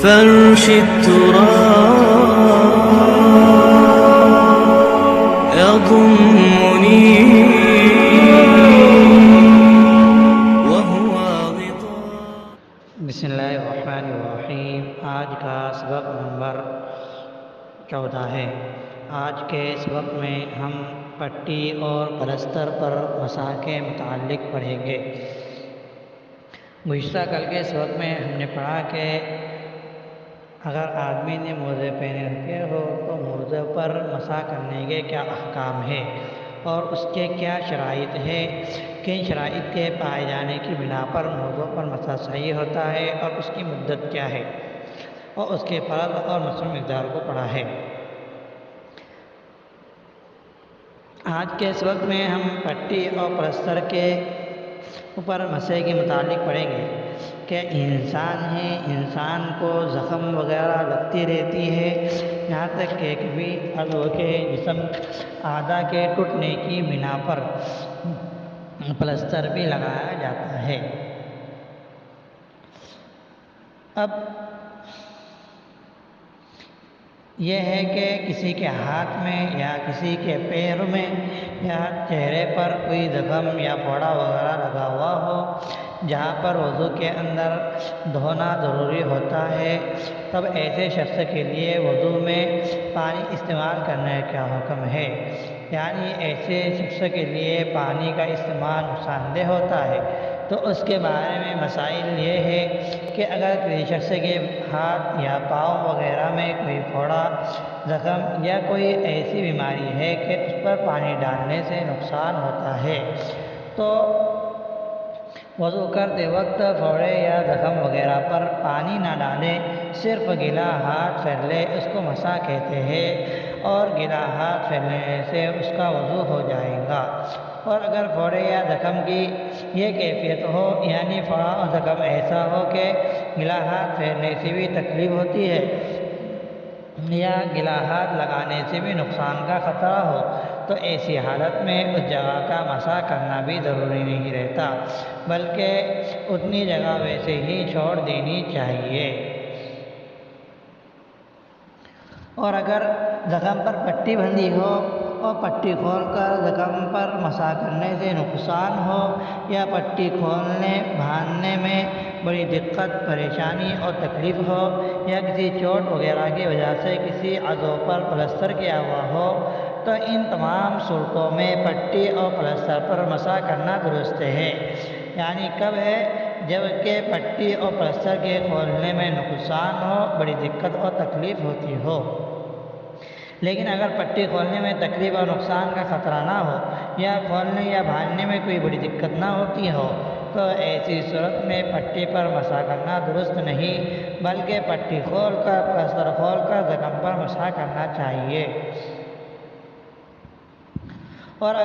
فرش التراب يضمني وهو غطاء. بسم اللہ الرحمن الرحیم. آج کا سبق نمبر 14 ہے. آج کے سبق میں ہم پٹی اور پلستر پر مسح کے متعلق پڑھیں گے. گزشتہ کل کے سبق میں ہم نے پڑھا کہ اگر آدمی نے موزے پہنے رکھے ہو تو موزے پر مسح کرنے کے کیا احکام ہے اور اس کے کیا شرائط ہے، کن شرائط کے پائے جانے کی بنا پر موزوں پر مسح صحیح ہوتا ہے اور اس کی مدت کیا ہے، اور اس کے فرض اور مسح مقدار کو پڑھا ہے. آج کے سبق میں ہم پٹی اور پلستر کے اوپر مسح کے متعلق پڑھیں گے کہ انسان کو زخم وغیرہ لگتی رہتی ہے، یہاں تک کہ کبھی عضو کے جسم اعضاء کے ٹوٹنے کی بنا پر پلستر بھی لگایا جاتا ہے. اب یہ ہے کہ کسی کے ہاتھ میں یا کسی کے پیر میں یا چہرے پر کوئی زخم یا پھوڑا وغیرہ لگا ہوا ہو جہاں پر وضو کے اندر دھونا ضروری ہوتا ہے، تب ایسے شخص کے لیے وضو میں پانی استعمال کرنے کا حکم ہے. یعنی ایسے شخص کے لیے پانی کا استعمال نقصان دہ ہوتا ہے. تو اس کے بارے میں مسائل یہ ہے کہ اگر کسی شخص کے ہاتھ یا پاؤں وغیرہ میں کوئی پھوڑا، زخم یا کوئی ایسی بیماری ہے کہ اس پر پانی ڈالنے سے نقصان ہوتا ہے تو وضو کرتے وقت پھوڑے یا زخم وغیرہ پر پانی نہ ڈالیں، صرف گیلا ہاتھ پھیر لے، اس کو مسح کہتے ہیں اور گیلا ہاتھ پھیرنے سے اس کا وضو ہو جائے گا. اور اگر پھوڑے یا زخم کی یہ کیفیت ہو، یعنی پھوڑا اور زخم ایسا ہو کہ گیلا ہاتھ پھیرنے سے بھی تکلیف ہوتی ہے یا گیلا ہاتھ لگانے سے بھی نقصان کا خطرہ ہو، تو ایسی حالت میں اس جگہ کا مسح کرنا بھی ضروری نہیں رہتا، بلکہ اتنی جگہ ویسے ہی چھوڑ دینی چاہیے. اور اگر زخم پر پٹی بندھی ہو اور پٹی کھول کر زخم پر مسح کرنے سے نقصان ہو یا پٹی کھولنے باندھنے میں بڑی دقت، پریشانی اور تکلیف ہو یا کسی چوٹ وغیرہ کی وجہ سے کسی عضو پر پلستر کیا ہوا ہو، تو ان تمام صورتوں میں پٹی اور پلستر پر مسح کرنا درست ہے. یعنی کب ہے؟ جب کہ پٹی اور پلستر کے کھولنے میں نقصان ہو، بڑی دقت اور تکلیف ہوتی ہو. لیکن اگر پٹی کھولنے میں تکلیف اور نقصان کا خطرہ نہ ہو یا کھولنے یا باندھنے میں کوئی بڑی دقت نہ ہوتی ہو، تو ایسی صورت میں پٹی پر مسح کرنا درست نہیں، بلکہ پٹی کھول کر پلستر کھول کر زخم پر مسح کرنا چاہیے. اور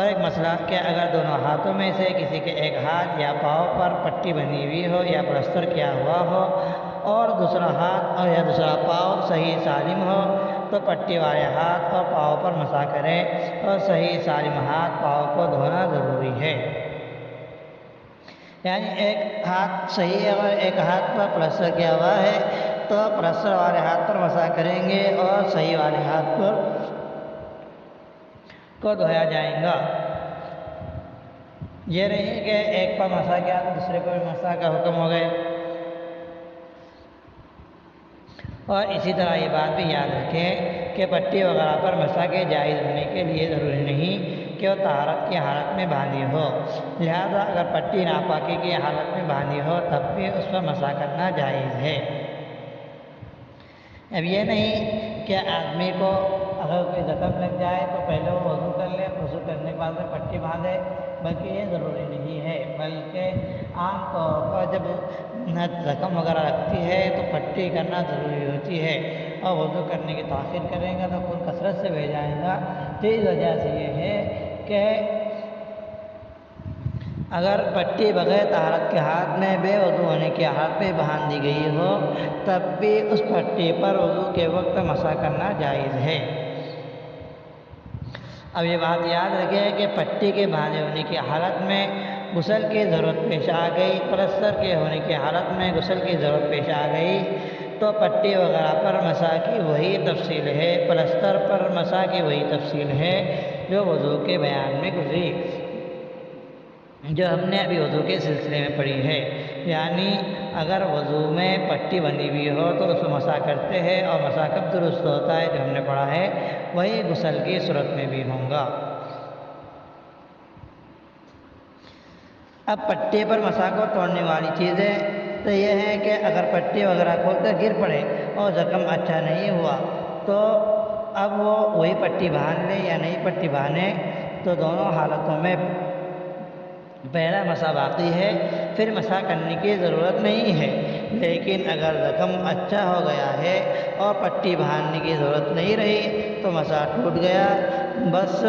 ایک مسئلہ کہ اگر دونوں ہاتھوں میں سے کسی کے ایک ہاتھ یا پاؤں پر پٹی بندھی ہوئی ہو یا پلستر کیا ہوا ہو اور دوسرا ہاتھ اور یا دوسرا پاؤں صحیح سالم ہو، تو پٹی والے ہاتھ اور پاؤں پر مسح کریں اور صحیح سالم ہاتھ پاؤں کو دھونا ضروری ہے. یعنی ایک ہاتھ صحیح ہے اور ایک ہاتھ پر پلستر کیا ہوا ہے تو پلستر والے ہاتھ پر مسح کریں گے اور صحیح والے ہاتھ پر کو دھویا جائے گا. یہ نہیں کہ ایک پر مسح کیا تو دوسرے پر مسح کا حکم ہو گئے. اور اسی طرح یہ بات بھی یاد رکھیں کہ پٹی وغیرہ پر مسح کے جائز ہونے کے لیے ضروری نہیں کہ وہ طہارت کی حالت میں باندھی ہو، لہذا اگر پٹی ناپاکی کی حالت میں باندھی ہو تب بھی اس پر مسح کرنا جائز ہے. اب یہ نہیں کہ آدمی کو اگر کوئی زخم لگ جائے تو پہلے وہ وضو کر لے، وضو کرنے کے بعد میں پٹی باندھے، بلکہ یہ ضروری نہیں ہے. بلکہ عام طور پر جب زخم وغیرہ لگتی ہے تو پٹی کرنا ضروری ہوتی ہے اور وضو کرنے کی تاخیر کریں گا تو خون کثرت سے بہہ جائے گا. تو اس وجہ سے یہ ہے کہ اگر پٹی بغیر طہارت کے ہاتھ میں بے وضو ہونے کی حالت میں باندھ دی گئی ہو تب بھی اس پٹی پر وضو کے وقت مسح کرنا جائز ہے. اب یہ بات یاد رکھیں کہ پٹی کے باندھے ہونے کی حالت میں غسل کی ضرورت پیش آ گئی، پلستر کے ہونے کی حالت میں غسل کی ضرورت پیش آ گئی تو پٹی وغیرہ پر مسح کی وہی تفصیل ہے، پلستر پر مسح کی وہی تفصیل ہے جو وضو کے بیان میں گزری، جو ہم نے ابھی وضو کے سلسلے میں پڑھی ہے۔ یعنی اگر وضو میں پٹی بندھی ہوئی ہو تو اس کو مسح کرتے ہیں، اور مسح کب درست ہوتا ہے جو ہم نے پڑھا ہے وہی غسل کی صورت میں بھی ہوگا۔ اب پٹی پر مسح کو توڑنے والی چیزیں تو یہ ہے کہ اگر پٹی وغیرہ کھول کر گر پڑے اور زخم اچھا نہیں ہوا تو اب وہ وہی پٹی باندھ لے یا نئی پٹی باندھے، تو دونوں حالتوں میں پہلا مسح باقی ہے، پھر مسح کرنے کی ضرورت نہیں ہے۔ لیکن اگر زخم اچھا ہو گیا ہے اور پٹی باندھنے کی ضرورت نہیں رہی تو مسح ٹوٹ گیا، بس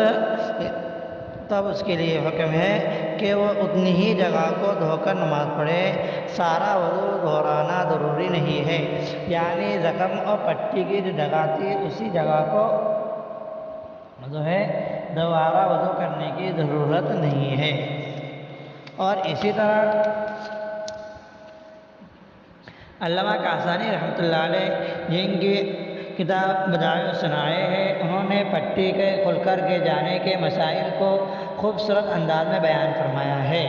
تب اس کے لیے حکم ہے کہ وہ اتنی ہی جگہ کو دھو کر نماز پڑھے، سارا وضو دہرانا ضروری نہیں ہے۔ یعنی زخم اور پٹی کی جو جگہ تھی اسی جگہ کو جو ہے دوبارہ وضو کرنے کی ضرورت نہیں ہے۔ اور اسی طرح علامہ کاشانی رحمۃ اللہ علیہ جن کی کتاب بدائع الصنائع ہے، انہوں نے پٹی کے کھل کر کے جانے کے مسائل کو خوبصورت انداز میں بیان فرمایا ہے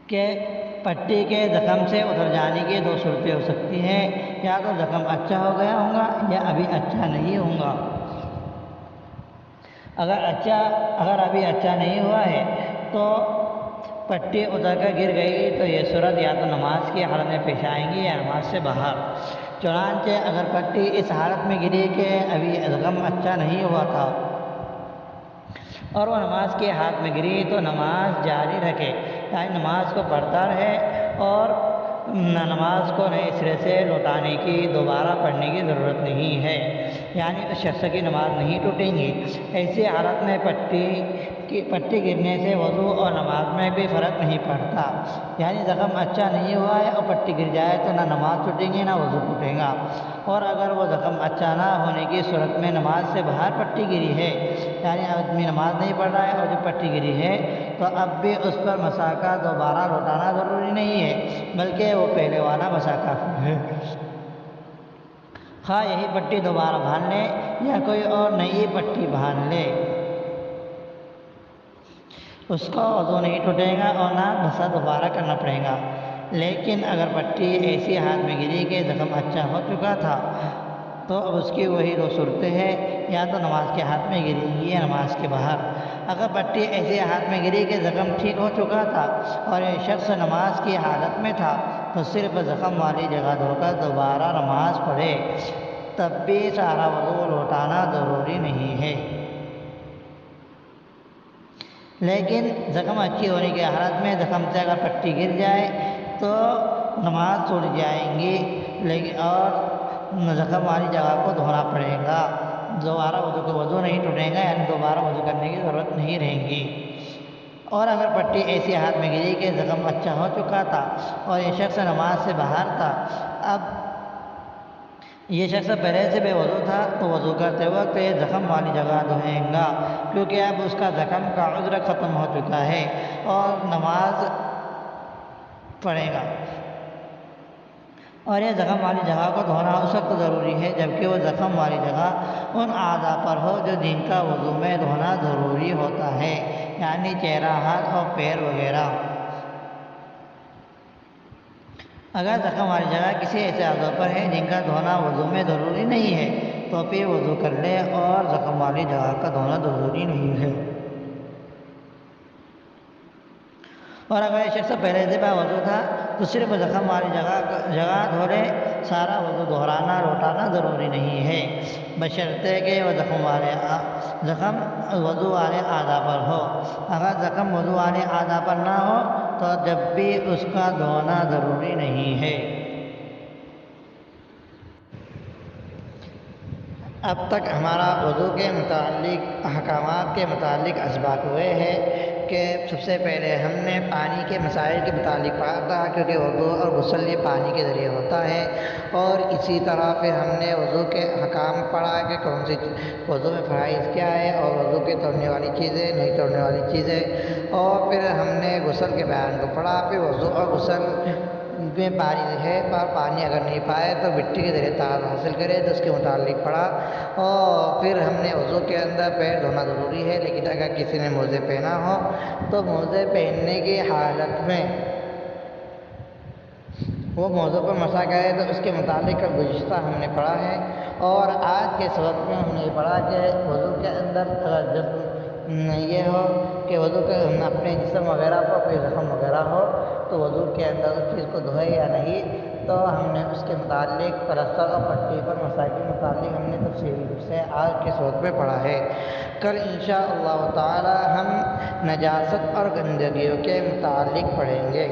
کہ پٹی کے زخم سے اتر جانے کی دو صورتیں ہو سکتی ہیں، یا تو زخم اچھا ہو گیا ہوگا یا ابھی اچھا نہیں ہوگا۔ اگر ابھی اچھا نہیں ہوا ہے تو پٹی اتر کر گر گئی تو یہ صورت یا تو نماز کی حالت میں پیش آئیں گی یا نماز سے باہر۔ چنانچہ اگر پٹی اس حالت میں گری کہ ابھی زخم اچھا نہیں ہوا تھا اور وہ نماز کی حالت میں گری تو نماز جاری رکھے، یعنی نماز کو پڑھتا رہے اور نماز کو نئے سرے سے لوٹانے کی، دوبارہ پڑھنے کی ضرورت نہیں ہے، یعنی اس شخص کی نماز نہیں ٹوٹیں گی۔ ایسی حالت میں پٹی گرنے سے وضو اور نماز میں بھی فرق نہیں پڑتا، یعنی زخم اچھا نہیں ہوا ہے اور پٹی گر جائے تو نہ نماز ٹوٹیں گی نہ وضو ٹوٹے گا۔ اور اگر وہ زخم اچھا نہ ہونے کی صورت میں نماز سے باہر پٹی گری ہے، یعنی آدمی نماز نہیں پڑھ رہا ہے اور جو پٹی گری ہے تو اب بھی اس پر مسح کا دوبارہ لوٹانا ضروری نہیں ہے، بلکہ وہ پہلے والا مسح کافی ہے۔ خواہ یہی پٹی دوبارہ باندھ لے یا کوئی اور نئی پٹی باندھ لے، اس کو وضو نہیں ٹوٹے گا اور نہ مسح دوبارہ کرنا پڑے گا۔ لیکن اگر پٹی ایسی ہاتھ میں گری کہ زخم اچھا ہو چکا تھا تو اب اس کی وہی دو صورتیں ہیں، یا تو نماز کے ہاتھ میں گری گی یا نماز کے باہر۔ اگر پٹی ایسے ہاتھ میں گری کہ زخم ٹھیک ہو چکا تھا اور یہ شخص نماز کی حالت میں تھا تو صرف زخم والی جگہ دھو کر دوبارہ نماز پڑھے، تب بھی سارا وضو لوٹانا ضروری نہیں ہے۔ لیکن زخم اچھی ہونے کی حالت میں زخم سے اگر پٹی گر جائے تو نماز ٹوٹ جائیں گی، لیکن اور زخم والی جگہ کو دھونا پڑے گا، دوبارہ وضو نہیں ٹوٹے گا، یعنی دوبارہ وضو کرنے کی ضرورت نہیں رہے گی۔ اور اگر پٹی ایسی ہاتھ میں گری کہ زخم اچھا ہو چکا تھا اور یہ شخص نماز سے باہر تھا، اب یہ شخص پہلے سے بے وضو تھا تو وضو کرتے وقت یہ زخم والی جگہ دھوئے گا، کیونکہ اب اس کا زخم کا عذر ختم ہو چکا ہے اور نماز پڑھے گا۔ اور یہ زخم والی جگہ کو دھونا اس وقت ضروری ہے جبکہ وہ زخم والی جگہ ان اعضاء پر ہو جو جن کا وضو میں دھونا ضروری ہوتا ہے، یعنی چہرہ، ہاتھ اور پیر وغیرہ۔ اگر زخم والی جگہ کسی ایسے اعضاء پر ہے جن کا دھونا وضو میں ضروری نہیں ہے تو پھر وضو کر لے اور زخم والی جگہ کا دھونا ضروری نہیں ہے۔ اور اگر یہ شخص پہلے سے باوضو تھا تو صرف زخم والی جگہ دھو لے، سارا وضو دہرانا لوٹانا ضروری نہیں ہے، بشرطے کہ وہ زخم وضو والے اعضاء پر ہو۔ اگر زخم وضو والے اعضاء پر نہ ہو تو جب بھی اس کا دھونا ضروری نہیں ہے۔ اب تک ہمارا وضو کے متعلق احکامات کے متعلق اسباق ہوئے ہیں۔ کہ سب سے پہلے ہم نے پانی کے مسائل کے متعلق پڑھا تھا، کیونکہ وضو اور غسل یہ پانی کے ذریعے ہوتا ہے، اور اسی طرح پھر ہم نے وضو کے حکام پڑھا کہ کون سی وضو میں فرائض کیا ہے، اور وضو کے توڑنے والی چیزیں، نہیں توڑنے والی چیزیں، اور پھر ہم نے غسل کے بیان کو پڑھا۔ پھر وضو اور غسل میں پانی ہے، پر پانی اگر نہیں پائے تو مٹی کے ذریعے طہارت حاصل کرے، تو اس کے متعلق پڑھا۔ اور پھر ہم نے وضو کے اندر پیر دھونا ضروری ہے، لیکن اگر کسی نے موزے پہنا ہو تو موزے پہننے کی حالت میں وہ موضوع پر مسا کرے، تو اس کے متعلق گزشتہ ہم نے پڑھا ہے۔ اور آج کے سبق میں ہم نے یہ پڑھا کہ وضو کے اندر اگر جسم یہ ہو کہ وضو کے اپنے جسم وغیرہ پر کوئی زخم وغیرہ ہو تو وضو کے اندر اس چیز کو دھوئے یا نہیں، تو ہم نے اس کے متعلق پلستر اور پٹی پر مسائل کے متعلق ہم نے تفصیل سے آج کے سبق میں پڑھا ہے۔ کل انشاءاللہ تعالی ہم نجاست اور گندگیوں کے متعلق پڑھیں گے۔